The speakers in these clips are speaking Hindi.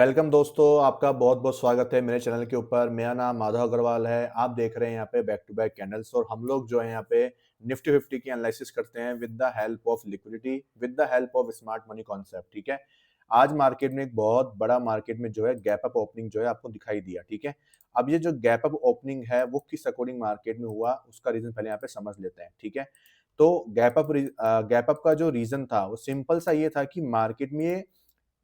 वेलकम दोस्तों, आपका बहुत-बहुत स्वागत है मेरे चैनल के ऊपर। मेरा नाम माधव अग्रवाल है। आप देख रहे हैं यहाँ पे बैक टू बैक कैंडल्स और हम लोग जो है यहाँ पे निफ्टी 50 की एनालिसिस करते हैं with the help of liquidity, with the help of smart money concept, ठीक है? आज मार्केट में एक बहुत बड़ा मार्केट में जो है गैप अप ओपनिंग जो है आपको दिखाई दिया, ठीक है? अब ये जो गैप अप ओपनिंग है वो किस अकॉर्डिंग मार्केट में हुआ उसका रीज़न पहले यहाँ पे समझ लेते हैं, ठीक है? तो गैप अप का जो रीज़न था वो सिंपल सा ये था कि मार्केट में ये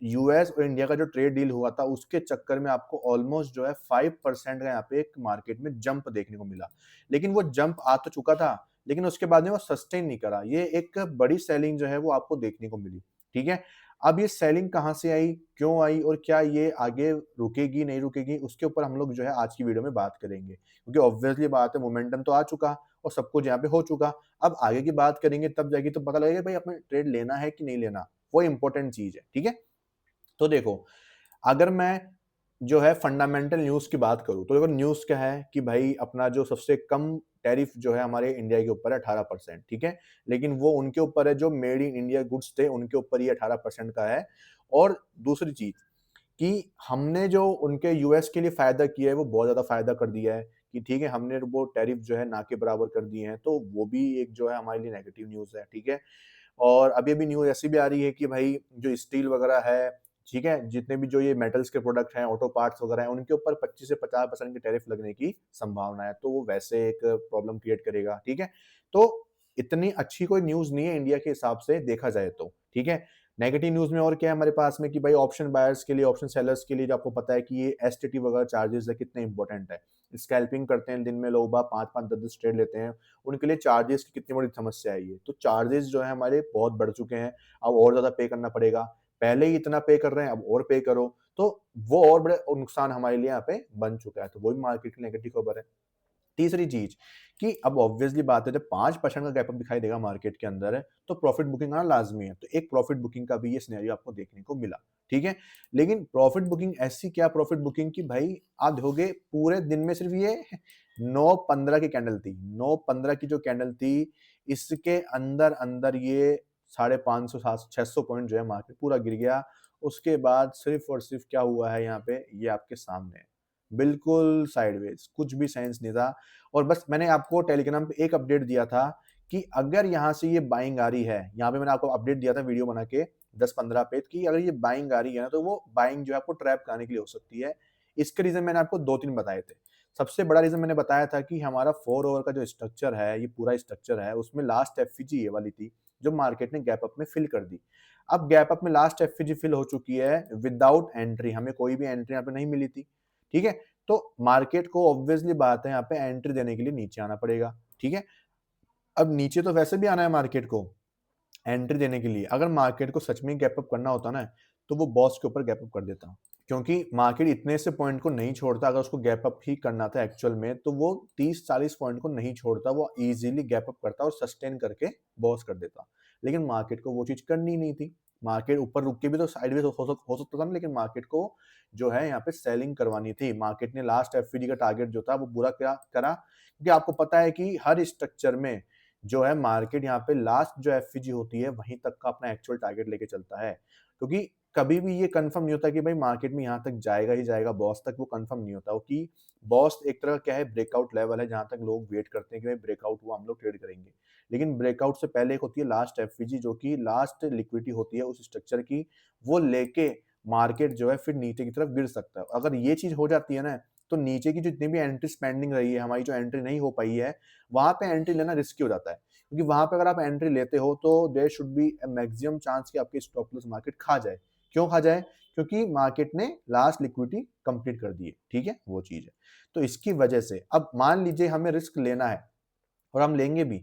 यूएस और इंडिया का जो ट्रेड डील हुआ था उसके चक्कर में आपको ऑलमोस्ट जो है 5% का यहाँ पे एक मार्केट में जंप देखने को मिला। लेकिन वो जंप आ तो चुका था, लेकिन उसके बाद में वो सस्टेन नहीं करा। ये एक बड़ी सेलिंग जो है वो आपको देखने को मिली, ठीक है? अब ये सेलिंग कहाँ से आई, क्यों आई और क्या ये आगे रुकेगी, नहीं रुकेगी, उसके ऊपर हम लोग जो है आज की वीडियो में बात करेंगे। क्योंकि ऑब्वियसली बात है मोमेंटम तो आ चुका और सब कुछ यहाँ पे हो चुका। अब आगे की बात करेंगे तब जाके तो पता लगेगा भाई अपने ट्रेड लेना है कि नहीं लेना, वो इम्पोर्टेंट चीज़ है, ठीक है? तो देखो, अगर मैं जो है फंडामेंटल न्यूज़ की बात करूँ, तो देखो न्यूज़ क्या है कि भाई अपना जो सबसे कम टैरिफ जो है हमारे इंडिया के ऊपर है 18%, ठीक है? लेकिन वो उनके ऊपर है जो मेड इन इंडिया गुड्स थे, उनके ऊपर ये 18% का है। और दूसरी चीज़ कि हमने जो उनके यूएस के लिए फ़ायदा किया है, वो बहुत ज़्यादा फ़ायदा कर दिया है कि ठीक है, हमने वो टैरिफ जो है ना के बराबर कर दिए हैं, तो वो भी एक जो है हमारे लिए नेगेटिव न्यूज़ है, ठीक है? और अभी-अभी न्यूज़ ऐसी भी आ रही है कि भाई जो स्टील वगैरह है, ठीक है? जितने भी जो ये मेटल्स के प्रोडक्ट हैं, ऑटो पार्ट्स वगैरह हैं, उनके ऊपर 25 से 50% की टैरिफ लगने की संभावना है, तो वो वैसे एक प्रॉब्लम क्रिएट करेगा, ठीक है? तो इतनी अच्छी कोई न्यूज़ नहीं है इंडिया के हिसाब से देखा जाए तो, ठीक है? नेगेटिव न्यूज़ में और क्या है हमारे पास में कि भाई ऑप्शन बायर्स के लिए, ऑप्शन सेलर्स के लिए जो आपको पता है कि ये एसटीटी वगैरह चार्जेज़ है कितने इंपॉर्टेंट है। स्कैल्पिंग करते हैं दिन में लोग बाग 5-5, 10-10 ट्रेड लेते हैं, उनके लिए चार्जेज़ की कितनी बड़ी समस्या है ये। तो चार्जेज़ जो है हमारे बहुत बढ़ चुके हैं, अब और ज़्यादा पे करना पड़ेगा। पहले ही इतना पे कर रहे हैं, अब और पे करो, तो वो और बड़े नुकसान हमारे लिए यहाँ पे बन चुका है, तो वो भी मार्केट की नेगेटिव खबर है। तीसरी चीज़ कि अब ऑब्वियसली बात है जब 5% का गैप अप दिखाई देगा मार्केट के अंदर, तो प्रॉफिट बुकिंग आना लाज़मी है। तो एक प्रॉफिट बुकिंग का भी ये सिनेरियो आपको देखने को मिला, ठीक है? लेकिन प्रॉफिट बुकिंग ऐसी क्या प्रॉफिट बुकिंग कि भाई आप देखोगे पूरे दिन में सिर्फ ये 9-15 की कैंडल थी। 9-15 की जो कैंडल थी, इसके अंदर ये 550 7 600 पॉइंट जो है मार्केट पूरा गिर गया। उसके बाद सिर्फ और सिर्फ क्या हुआ है यहाँ पे, ये आपके सामने है। बिल्कुल साइडवेज़, कुछ भी सेंस नहीं था। और बस मैंने आपको टेलीग्राम पे एक अपडेट दिया था कि अगर यहाँ से ये बाइंग आ रही है, यहाँ पे मैंने आपको अपडेट दिया था वीडियो बना के 10-15 पेज की अगर ये बाइंग आ रही है ना, तो वो बाइंग जो है आपको ट्रैप कराने के लिए हो सकती है। इसके रीज़न मैंने आपको 2-3 बताए थे। सबसे बड़ा रीज़न मैंने बताया था कि हमारा 4 ओवर का जो स्ट्रक्चर है, ये पूरा स्ट्रक्चर है, उसमें लास्ट एफवीजी ये वाली थी, जो मार्केट ने गैप अप में फिल कर दी। अब गैप अप में लास्ट एफवीजी फिल हो चुकी है विदाउट एंट्री, हमें कोई भी एंट्री यहाँ पे नहीं मिली थी, ठीक है? तो मार्केट को ऑब्वियसली बात है यहाँ पे एंट्री देने के लिए नीचे आना पड़ेगा, ठीक है? अब नीचे तो वैसे भी आना है मार्केट को, एंट्री देने के लिए। अगर मार्केट को सच में गैप अप करना होता ना, तो वो बॉस के ऊपर गैप अप कर देता। क्योंकि मार्केट इतने से पॉइंट को नहीं छोड़ता, अगर उसको गैप अप ही करना था एक्चुअल में, तो वो 30-40 पॉइंट को नहीं छोड़ता, वो ईज़िली गैप अप करता और सस्टेन करके बॉस कर देता। लेकिन मार्केट को वो चीज़ करनी नहीं थी। मार्केट ऊपर रुक के भी तो साइडवेज़ हो सकता था ना, लेकिन मार्केट को जो है यहाँ पे सेलिंग करवानी थी। मार्केट ने लास्ट एफवीडी का टारगेट जो था वो पूरा क्या करा, क्योंकि आपको पता है कि हर स्ट्रक्चर में जो है मार्केट यहाँ पे लास्ट जो एफवीजी होती है वहीं तक का अपना एक्चुअल टारगेट लेके चलता है। क्योंकि कभी भी ये कंफर्म नहीं होता कि भाई मार्केट में यहाँ तक जाएगा ही जाएगा बॉस तक, वो कंफर्म नहीं होता, कि बॉस एक तरह का क्या है ब्रेकआउट लेवल है जहाँ तक लोग वेट करते हैं कि भाई ब्रेकआउट हुआ हम लोग ट्रेड करेंगे। लेकिन ब्रेकआउट से पहले एक होती है लास्ट एफवीजी जो कि लास्ट लिक्विडिटी होती है उस स्ट्रक्चर की, वो लेके मार्केट जो है फिर नीचे की तरफ गिर सकता है। अगर ये चीज़ हो जाती है ना, तो नीचे की जितनी भी एंट्री पेंडिंग रही है, हमारी जो एंट्री नहीं हो पाई है, वहाँ पे एंट्री लेना रिस्की हो जाता है। क्योंकि वहाँ पे अगर आप एंट्री लेते हो तो there should be a maximum chance कि आपकी स्टॉप लॉस मार्केट खा जाए। क्यों खा जाए? क्योंकि मार्केट ने लास्ट लिक्विडिटी कंप्लीट कर दी है, ठीक है? वो चीज़ है। तो इसकी वजह से अब मान लीजिए हमें रिस्क लेना है और हम लेंगे भी,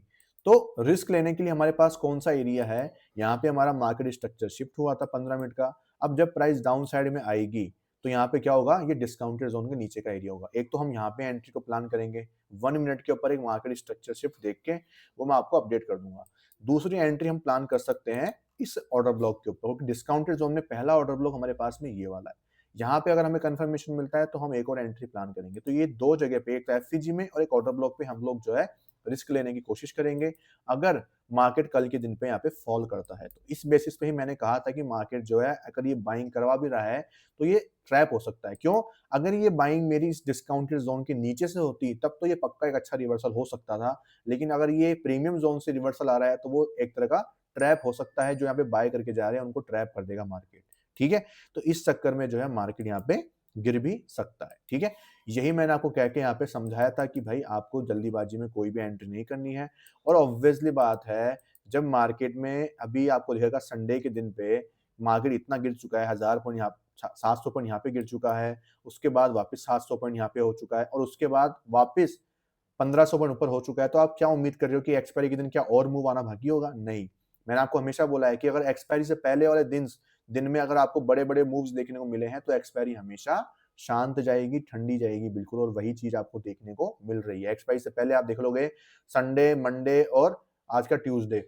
तो रिस्क लेने के लिए हमारे पास कौन-सा एरिया है? यहाँ पे हमारा मार्केट स्ट्रक्चर शिफ्ट हुआ था 15 मिनट का। अब जब प्राइस डाउन साइड में आएगी, तो यहाँ पे क्या होगा? ये डिस्काउंटेड ज़ोन के नीचे का एरिया होगा। एक तो हम यहाँ पे एंट्री को प्लान करेंगे, 1 मिनट के ऊपर एक मार्केट स्ट्रक्चर शिफ्ट देख के, वो मैं आपको अपडेट कर दूँगा। दूसरी एंट्री हम प्लान कर सकते हैं इस ऑर्डर ब्लॉक के ऊपर, क्योंकि डिस्काउंटेड ज़ोन में पहला ऑर्डर ब्लॉक हमारे पास में ये वाला है। यहाँ पे अगर हमें कन्फर्मेशन मिलता है, तो हम एक और एंट्री प्लान करेंगे। तो ये 2 जगह पे, एक तो एफसीजी में और एक ऑर्डर ब्लॉक पे हम लोग जो है रिस्क लेने की कोशिश करेंगे, अगर मार्केट कल के दिन पे यहाँ पे फॉल करता है। तो इस बेसिस पे ही मैंने कहा था कि मार्केट जो है अगर ये बाइंग करवा भी रहा है, तो ये ट्रैप हो सकता है। क्यों? अगर ये बाइंग मेरी इस डिस्काउंटेड ज़ोन के नीचे से होती, तब तो ये पक्का एक अच्छा रिवर्सल हो सकता था। लेकिन अगर ये प्रीमियम ज़ोन से रिवर्सल आ रहा है, तो वो एक तरह का ट्रैप हो सकता है, जो यहाँ पे बाय करके जा रहे हैं, उनको ट्रैप कर देगा मार्केट। ठीक है? तो इस चक्कर में जो है मार्केट यहाँ पे गिर भी सकता है। ठीक है? यही मैंने आपको कह के यहाँ पे समझाया था कि भाई आपको जल्दीबाजी में कोई भी एंट्री नहीं करनी है। और ऑब्वियसली बात है, जब मार्केट में अभी आपको दिखेगा संडे के दिन पे मार्केट इतना गिर चुका है, 1000 पॉइंट यहाँ 700 पॉइंट यहाँ पे गिर चुका है, उसके बाद वापस 700 पॉइंट यहाँ पे हो चुका है और उसके बाद वापस 1500 पॉइंट ऊपर हो चुका है। तो आप क्या उम्मीद कर रहे हो कि एक्सपायरी के दिन क्या और मूव आना बाकी होगा? नहीं। मैंने आपको हमेशा बोला है कि अगर एक्सपायरी से पहले वाले दिन में अगर आपको बड़े-बड़े मूव्स देखने को मिले हैं, तो एक्सपायरी हमेशा शांत जाएगी, ठंडी जाएगी बिल्कुल, और वही चीज़ आपको देखने को मिल रही है। एक्सपायरी से पहले आप देख लोगे संडे, मंडे और आज का ट्यूसडे,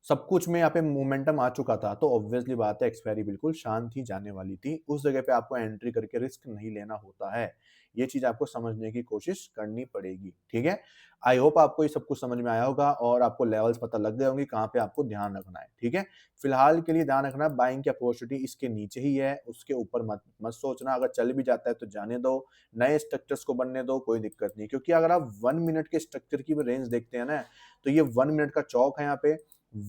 सब कुछ में यहाँ पे मोमेंटम आ चुका था, तो ऑब्वियसली बात है एक्सपायरी बिल्कुल शांत ही जाने वाली थी। उस जगह पे आपको एंट्री करके रिस्क नहीं लेना होता है। ये चीज़ आपको समझने की कोशिश करनी पड़ेगी, ठीक है? आई होप आपको ये सब कुछ समझ में आया होगा और आपको लेवल्स पता लग गए होंगे कहाँ पे आपको ध्यान रखना है, ठीक है? फिलहाल के लिए ध्यान रखना, बाइंग की अपॉर्चुनिटी इसके नीचे ही है, उसके ऊपर मत मत सोचना। अगर चल भी जाता है तो जाने दो, नए स्ट्रक्चर्स को बनने दो, कोई दिक्कत नहीं। क्योंकि अगर आप 1 मिनट के स्ट्रक्चर की भी रेंज देखते हैं ना, तो ये 1 मिनट का चौक है यहाँ पे।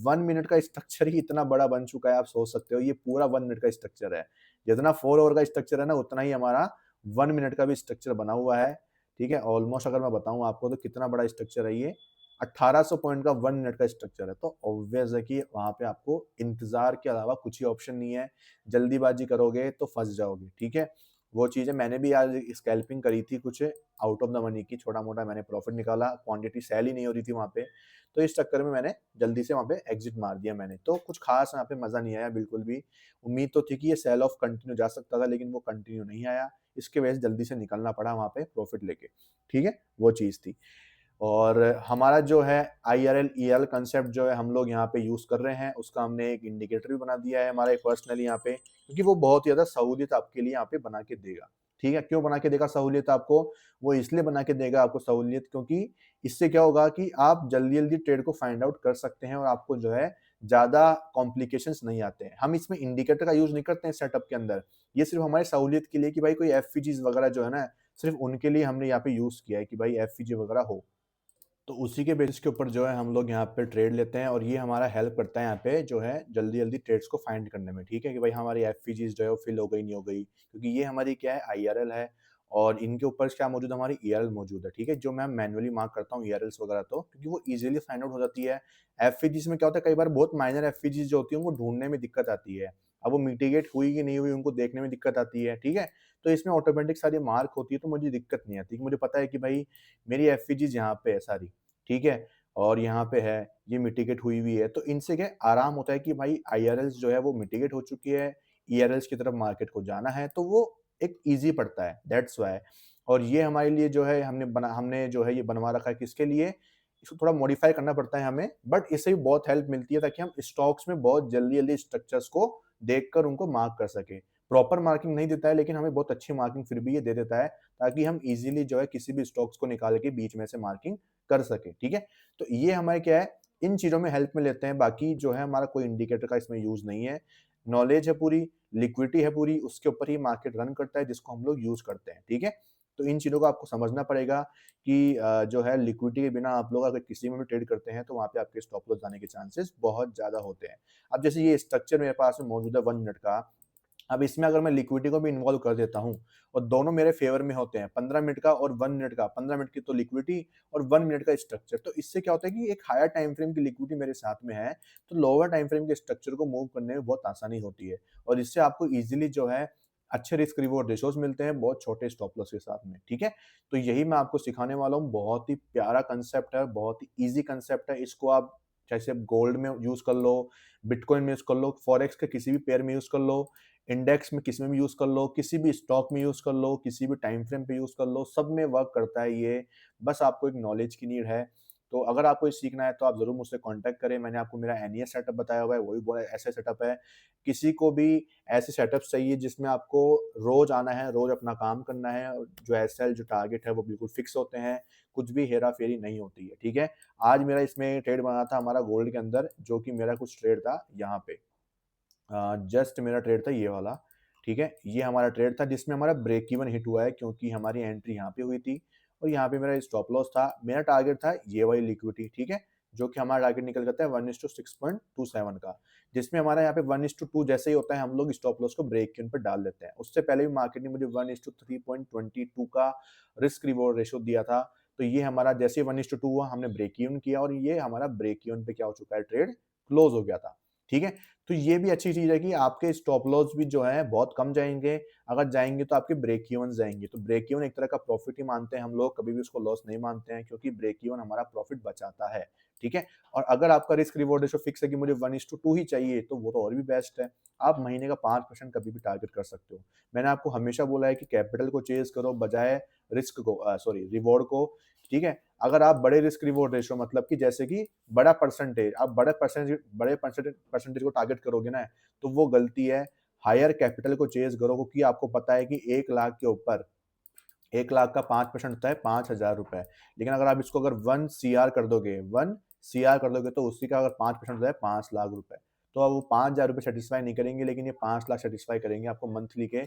1 मिनट का स्ट्रक्चर ही इतना बड़ा बन चुका है, आप सोच सकते हो, ये पूरा 1 मिनट का स्ट्रक्चर है। जितना 4 आवर का स्ट्रक्चर है ना, उतना ही हमारा 1 मिनट का भी स्ट्रक्चर बना हुआ है, ठीक है? ऑलमोस्ट अगर मैं बताऊँ आपको तो कितना बड़ा स्ट्रक्चर है ये, 1800 पॉइंट का 1 मिनट का स्ट्रक्चर है। तो ऑब्वियस है कि वहाँ पे आपको इंतज़ार के अलावा कुछ ही ऑप्शन नहीं है। जल्दीबाज़ी करोगे तो फँस जाओगे, ठीक है? वो चीज़ है, मैंने भी आज स्कैल्पिंग करी थी कुछ आउट ऑफ द मनी की, छोटा-मोटा मैंने प्रॉफ़िट निकाला, क्वांटिटी सेल ही नहीं हो रही थी वहाँ पे। तो इस चक्कर में मैंने जल्दी से वहाँ पे एग्ज़िट मार दिया मैंने। तो कुछ ख़ास यहाँ पे मज़ा नहीं आया बिल्कुल भी। उम्मीद तो थी कि ये सेल ऑफ कंटिन्यू जा सकता था, लेकिन वो कंटिन्यू नहीं आया। इसकी वजह से जल्दी से निकलना पड़ा वहाँ पे प्रॉफ़िट लेके, ठीक है? वो चीज़ थी। और हमारा जो है आईआरएल, ईएल कांसेप्ट जो है हम लोग यहाँ पे यूज़ कर रहे हैं, उसका हमने एक इंडिकेटर भी बना दिया है हमारा एक पर्सनली यहाँ पे, क्योंकि वो बहुत ही ज़्यादा सहूलियत आपके लिए यहाँ पे बना के देगा। ठीक है? क्यों बना के देगा सहूलियत आपको? वो इसलिए बना के देगा आपको सहूलियत, क्योंकि इससे क्या होगा कि आप जल्दी-जल्दी ट्रेड को फाइंड आउट कर सकते हैं और आपको जो है ज़्यादा कॉम्प्लिकेशंस नहीं आते हैं। हम इसमें इंडिकेटर का यूज़ नहीं करते हैं सेटअप के अंदर। ये सिर्फ़ हमारी सहूलियत के लिए कि भाई कोई एफवीजीज़ वगैरह जो है ना, सिर्फ़ उनके लिए हमने यहाँ पे यूज़ किया है कि भाई एफवीजी वगैरह हो। तो उसी के बेसिस के ऊपर जो है हम लोग यहाँ पे ट्रेड लेते हैं और ये हमारा हेल्प करता है यहाँ पे जो है जल्दी-जल्दी ट्रेड्स को फाइंड करने में, ठीक है? कि भाई हमारी एफवीजीज़ जो है वो फिल हो गई, नहीं हो गई। क्योंकि ये हमारी क्या है, आईआरएल है और इनके ऊपर क्या मौजूद है, हमारी ईआरएल मौजूद है, ठीक है? जो मैं मैनुअली मार्क करता हूँ ईआरएल्स वगैरह तो, क्योंकि वो ईज़िली फाइंड आउट हो जाती है। एफवीजीज़ में क्या होता है, कई बार बहुत माइनर एफवीजीज़ जो होती हैं उनको ढूँढने में दिक्कत आती है। अब वो मिटिगेट हुई कि नहीं हुई उनको देखने में दिक्कत आती है, ठीक है? तो इसमें ऑटोमेटिक सारी मार्क होती है, तो मुझे दिक्कत नहीं आती कि मुझे पता है कि भाई मेरी एफवीजीज़ यहाँ पे है सारी, ठीक है? और यहाँ पे है, ये मिटिगेट हुई हुई है, तो इनसे क्या आराम होता है कि भाई आईआरएल्स जो है वो मिटिगेट हो चुकी है, ईआरएल्स की तरफ मार्केट को जाना है, तो वो एक ईज़ी पड़ता है, दैट्स व्हाई। और ये हमारे लिए जो है हमने जो है ये बनवा रखा है किसके लिए? इसको थोड़ा मॉडिफाई करना पड़ता है हमें, बट इससे भी बहुत हेल्प मिलती है ताकि हम स्टॉक्स में बहुत जल्दी-जल्दी स्ट्रक्चर्स को देखकर उनको मार्क कर सकें। प्रॉपर मार्किंग नहीं देता है, लेकिन हमें बहुत अच्छी मार्किंग फिर भी ये दे देता है, ताकि हम ईज़िली जो है किसी भी स्टॉक्स को निकाल के बीच में से मार्किंग कर सकें, ठीक है? तो ये हमारे क्या है, इन चीज़ों में हेल्प में लेते हैं, बाकी जो है हमारा कोई इंडिकेटर का इसमें यूज़ नहीं है। नॉलेज है पूरी, लिक्विडिटी है पूरी, उसके ऊपर ही मार्केट रन करता है जिसको हम लोग यूज़ करते हैं, ठीक है? तो इन चीज़ों को आपको समझना पड़ेगा कि जो है लिक्विडिटी के बिना आप लोग अगर किसी में भी ट्रेड करते हैं, तो वहाँ पे आपके स्टॉप लॉस जाने के चांसेस बहुत ज़्यादा होते हैं। अब जैसे ये स्ट्रक्चर मेरे पास में मौजूद है 1 मिनट का, अब इसमें अगर मैं लिक्विडिटी को भी इन्वॉल्व कर देता हूँ और दोनों मेरे फ़ेवर में होते हैं, 15 मिनट का और 1 मिनट का, 15 मिनट की तो लिक्विडिटी और 1 मिनट का स्ट्रक्चर, तो इससे क्या होता है कि एक हायर टाइम फ्रेम की लिक्विडिटी मेरे साथ में है, तो लोअर टाइम फ्रेम के स्ट्रक्चर को मूव करने में बहुत आसानी होती है और इससे आपको ईज़िली जो है अच्छे रिस्क रिवॉर्ड रेशियोज़ मिलते हैं बहुत छोटे स्टॉप लॉस के साथ में, ठीक है? तो यही मैं आपको सिखाने वाला हूँ, बहुत ही प्यारा कांसेप्ट है, बहुत ही ईज़ी कांसेप्ट है, इसको आप जैसे गोल्ड में यूज़ कर लो, बिटकॉइन में यूज़ कर लो, फॉरेक्स के किसी भी पेयर में यूज़ कर लो, इंडेक्स में किसी में भी यूज़ कर लो, किसी भी स्टॉक में यूज़ कर लो, किसी भी टाइम फ्रेम पे यूज़ कर लो, सब में वर्क करता है ये, बस आपको एक नॉलेज की नीड है। तो अगर आपको ये सीखना है तो आप ज़रूर मुझसे कॉन्टैक्ट करें। मैंने आपको मेरा एनईएस सेटअप बताया हुआ है, वही ऐसा सेटअप है। किसी को भी ऐसे सेटअप्स चाहिए जिसमें आपको रोज़ आना है, रोज़ अपना काम करना है और जो एसएल जो टारगेट है वो बिल्कुल फिक्स होते हैं, कुछ भी हेरा-फेरी नहीं होती है, ठीक है? आज मेरा इसमें ट्रेड बना था हमारा गोल्ड के अंदर, जो कि मेरा कुछ ट्रेड था यहाँ पे। जस्ट मेरा ट्रेड था ये वाला, ठीक है? ये हमारा ट्रेड था जिसमें हमारा ब्रेक इवन हिट हुआ है क्योंकि हमारी एंट्री यहाँ पे हुई थी और यहाँ पे मेरा स्टॉप लॉस था। मेरा टारगेट था ये वाली लिक्विडिटी, ठीक है? जो कि हमारा टारगेट निकल जाता है 1:6.27 का, जिसमें हमारा यहाँ पे 1:2 जैसे ही होता है हम लोग स्टॉप लॉस को ब्रेक इवन पे डाल देते हैं। उससे पहले भी मार्केट ने मुझे 1:3.22 का रिस्क रिवॉर्ड रेशियो दिया था, तो ये हमारा जैसे ही 1:2 हुआ हमने ब्रेक इवन किया और ये हमारा ब्रेक इवन पे क्या हो चुका है, ट्रेड क्लोज़ हो गया था, ठीक है? तो ये भी अच्छी चीज़ है कि आपके स्टॉप लॉस भी जो है बहुत कम जाएँगे, अगर जाएँगे तो आपके ब्रेक इवन जाएँगे। तो ब्रेक इवन एक तरह का प्रॉफ़िट ही मानते हैं हम लोग, कभी भी उसको लॉस नहीं मानते हैं क्योंकि ब्रेक इवन हमारा प्रॉफ़िट बचाता है, ठीक है? और अगर आपका रिस्क रिवॉर्ड रेशियो फिक्स है कि मुझे 1:2 ही चाहिए, तो वो तो और भी बेस्ट है। आप महीने का 5% कभी भी टारगेट कर सकते हो। मैंने आपको हमेशा बोला है कि कैपिटल को चेज़ करो बजाय रिस्क को सॉरी रिवॉर्ड को, ठीक है? अगर आप बड़े रिस्क रिवॉर्ड रेशियो मतलब कि जैसे कि बड़ा परसेंटेज आप बड़े परसेंटेज को टारगेट करोगे ना, तो वो गलती है। हायर कैपिटल को चेज़ करो क्योंकि आपको पता है कि 1 लाख के ऊपर 1 लाख का 5% होता है ₹5,000। लेकिन अगर आप इसको अगर 1 सीआर कर दोगे 1 सीआर कर दोगे तो उसी का अगर 5% होता है ₹5 लाख। तो अब वो ₹5,000 सैटिस्फाई नहीं करेंगे लेकिन ये 5 लाख सैटिस्फाई करेंगे आपको मंथली के।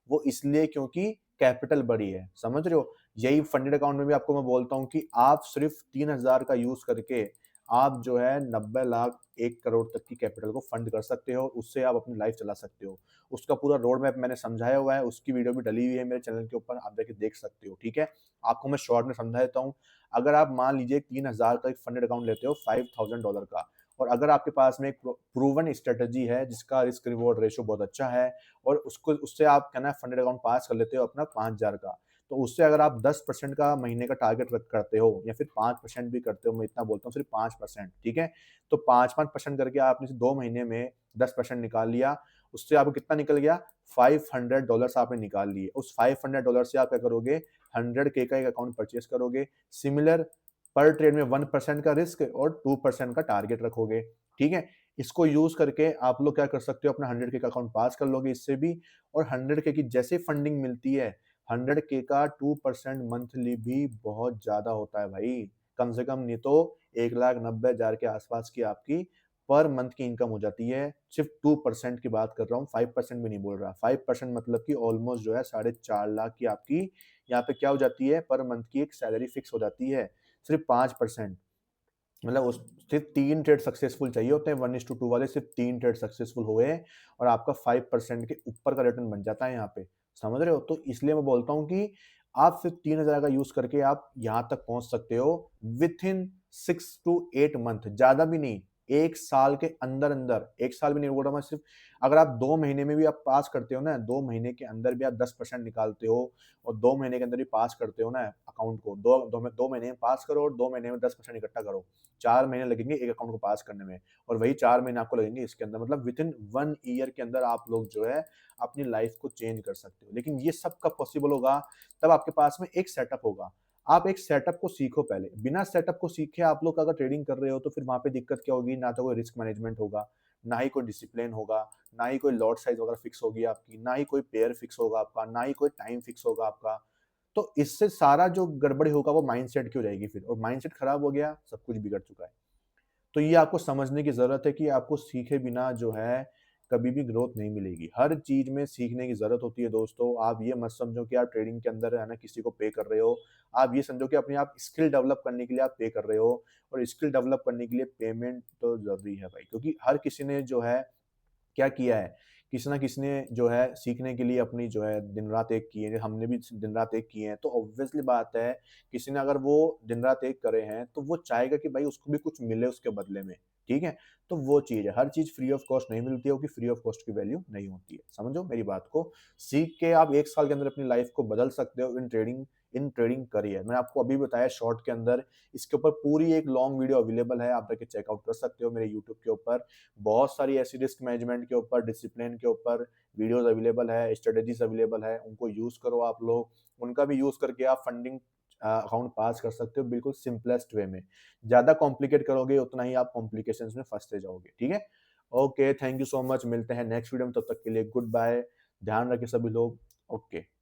वो इसलिए क्योंकि कैपिटल बड़ी है, समझ रहे हो? यही फंडेड अकाउंट में भी आपको मैं बोलता हूँ कि आप सिर्फ़ 3,000 का यूज़ करके आप जो है 90 लाख 1 करोड़ तक की कैपिटल को फंड कर सकते हो, उससे आप अपनी लाइफ़ चला सकते हो। उसका पूरा रोड मैप मैंने समझाया हुआ है, उसकी वीडियो भी डली हुई है मेरे चैनल के ऊपर, आप जाके देख सकते हो, ठीक है? आपको मैं शॉर्ट में समझा देता हूँ। अगर आप मान लीजिए 3,000 का एक फंडेड अकाउंट लेते हो $5,000 का और अगर आपके पास में एक प्रूवन स्ट्रैटेजी है जिसका रिस्क रिवॉर्ड रेशियो बहुत अच्छा है और उसको उससे आप क्या ना फंडेड अकाउंट पास कर लेते हो अपना 5,000 का। तो उससे अगर आप 10% का महीने का टारगेट रख करते हो या फिर 5% भी करते हो, मैं इतना बोलता हूँ सिर्फ 5%, ठीक है? तो 5-5% करके आपने 2 महीने में 10% निकाल लिया, उससे आपको कितना निकल गया? $500 आपने निकाल लिए। उस $500 से आप क्या करोगे? 100K का एक अकाउंट परचेज़ करोगे। सिमिलर पर ट्रेड में 1% का रिस्क और 2% का टारगेट रखोगे, ठीक है? इसको यूज़ करके आप लोग क्या कर सकते हो अपना 100K का अकाउंट पास कर लोगे इससे भी और 100K की जैसे फंडिंग मिलती है, 100K का 2% मंथली भी बहुत ज़्यादा होता है भाई। कम से कम नहीं तो 1,90,000 के आस-पास की आपकी पर मंथ की इनकम हो जाती है। सिर्फ़ 2% की बात कर रहा हूँ, 5% भी नहीं बोल रहा। 5% मतलब कि ऑलमोस्ट जो है 4.5 लाख की आपकी यहाँ पे क्या हो जाती है पर मंथ की एक सैलरी फिक्स हो जाती है। सिर्फ़ 5% मतलब उस सिर्फ़ 3 ट्रेड सक्सेसफुल चाहिए होते हैं 1:2 वाले सिर्फ़ 3 ट्रेड सक्सेसफुल हुए और आपका 5% के ऊपर का रिटर्न बन जाता है यहाँ पे। समझ रहे हो? तो इसलिए मैं बोलता हूँ कि आप सिर्फ़ 3,000 का यूज़ करके आप यहाँ तक पहुँच सकते हो विथिन 6 टू 8 मंथ, ज़्यादा भी नहीं। 1 साल के अंदर-अंदर, 1 साल भी नहीं बोल रहा मैं सिर्फ़ अगर आप 2 महीने में भी आप पास करते हो ना, 2 महीने के अंदर भी आप 10% निकालते हो और 2 महीने के अंदर भी पास करते हो ना अकाउंट को, 2 महीने में पास करो और 2 महीने में 10% इकट्ठा करो। 4 महीने लगेंगे एक अकाउंट को पास करने में और वही 4 महीने आपको लगेंगे इसके अंदर मतलब विथिन 1 ईयर के अंदर आप लोग जो है अपनी लाइफ़ को चेंज कर सकते हो। लेकिन ये सब कब पॉसिबल होगा? तब आपके पास में एक सेटअप होगा। आप एक सेटअप को सीखो पहले। बिना सेटअप को सीखे आप लोग अगर ट्रेडिंग कर रहे हो तो फिर वहाँ पे दिक्कत क्या होगी? ना तो कोई रिस्क मैनेजमेंट होगा, ना ही कोई डिसिप्लिन होगा, ना ही कोई लॉट साइज़ वगैरह फिक्स होगी आपकी, ना ही कोई पेयर फिक्स होगा आपका, ना ही कोई टाइम फिक्स होगा आपका। तो इससे सारा जो गड़बड़ी होगा वो माइंडसेट की हो जाएगी फिर और माइंडसेट खराब हो गया, सब कुछ बिगड़ चुका है। तो ये आपको समझने की ज़रूरत है कि आपको सीखे बिना जो है, कभी भी ग्रोथ नहीं मिलेगी। हर चीज़ में सीखने की ज़रूरत होती है दोस्तों। आप ये मत समझो कि आप ट्रेडिंग के अंदर है ना किसी को पे कर रहे हो। आप ये समझो कि अपने आप स्किल डेवलप करने के लिए आप पे कर रहे हो और स्किल डेवलप करने के लिए पेमेंट तो ज़रूरी है भाई। क्योंकि हर किसी ने जो है क्या किया है, किसी न किसी ने जो है सीखने के लिए अपनी जो है दिन-रात एक की है, हमने भी दिन-रात एक किए हैं, तो ऑब्वियसली बात है, किसी ने अगर वो दिन-रात एक करे हैं, तो वो चाहेगा कि भाई उसको भी कुछ मिले उसके बदले में, ठीक है? तो वो चीज़ है, हर चीज़ फ्री ऑफ कॉस्ट नहीं मिलती है क्योंकि फ्री ऑफ कॉस्ट की वैल्यू नहीं होती है, समझो मेरी बात को। सीख के आप 1 साल के अंदर अपनी लाइफ़ को बदल सकते हो इन ट्रेडिंग करियर। मैंने आपको अभी बताया शॉर्ट के अंदर, इसके ऊपर पूरी एक लॉन्ग वीडियो अवेलेबल है, आप जाके चेकआउट कर सकते हो मेरे यूट्यूब के ऊपर। बहुत सारी ऐसी रिस्क मैनेजमेंट के ऊपर, डिसिप्लिन के ऊपर वीडियोज़ अवेलेबल है, स्ट्रैटेजीज़ अवेलेबल है, उनको यूज़ करो आप लोग। उनका भी यूज़ करके आप फंडिंग अकाउंट पास कर सकते हो बिल्कुल सिंपलेस्ट वे में। ज़्यादा कॉम्प्लिकेट करोगे उतना ही आप कॉम्प्लिकेशंस में फँसते जाओगे, ठीक है? Okay, thank you so much, मिलते हैं नेक्स्ट वीडियो में, तब तक के लिए गुड बाय। ध्यान रखें सभी लोग। ओके।